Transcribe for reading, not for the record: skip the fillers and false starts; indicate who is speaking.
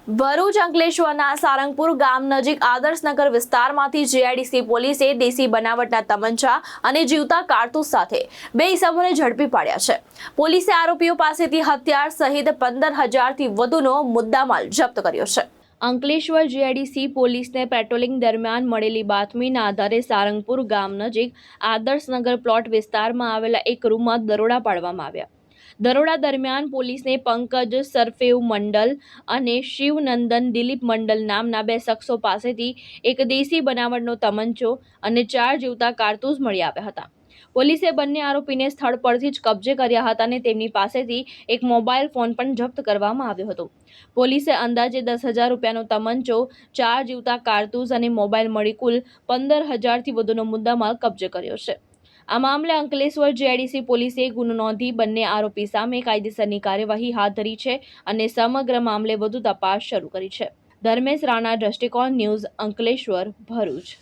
Speaker 1: ભરૂચ અંકલેશ્વરના સારંગપુર ગામ નજીક આદર્શનગર વિસ્તારમાંથી જીઆઈડીસી પોલીસે દેશી બનાવટના તમંચા અને જીવતા કારતૂસ સાથે બે ઇસમોને ઝડપી પાડ્યા છે। પોલીસે આરોપીઓ પાસેથી હથિયાર સહિત 15,000થી વધુનો મુદ્દામાલ જપ્ત કર્યો છે। અંકલેશ્વર જીઆઈડીસી પોલીસને પેટ્રોલિંગ દરમિયાન મળેલી બાતમીના આધારે સારંગપુર ગામ નજીક આદર્શનગર પ્લોટ વિસ્તારમાં આવેલા એક રૂમમાં દરોડા પાડવામાં આવ્યા। દરોડા દરમિયાન પોલીસને પંકજ સરફેવ મંડલ અને શિવનંદન દિલીપ મંડલ નામના બે શખ્સો પાસેથી એક દેશી બનાવટનો તમંચો અને 4 જીવતા કારતૂસ મળી આવ્યા હતા। પોલીસે બંને આરોપીને સ્થળ પરથી જ કબજે કર્યા હતા અને તેમની પાસેથી એક મોબાઈલ ફોન પણ જપ્ત કરવામાં આવ્યો હતો। પોલીસે અંદાજે 10,000 રૂપિયાનો તમંચો, 4 જીવતા કારતૂસ અને મોબાઈલ મળી કુલ 15,000થી વધુનો મુદ્દામાલ કબજે કર્યો છે। આ મામલે અંકલેશ્વર જીઆઈડીસી પોલીસે ગુનો નોંધી બંને આરોપી સામે કાયદેસરની કાર્યવાહી હાથ ધરી છે અને સમગ્ર મામલે વધુ તપાસ શરૂ કરી છે। ધર્મેશ રાણા, દ્રષ્ટિકોણ ન્યૂઝ, અંકલેશ્વર, ભરૂચ।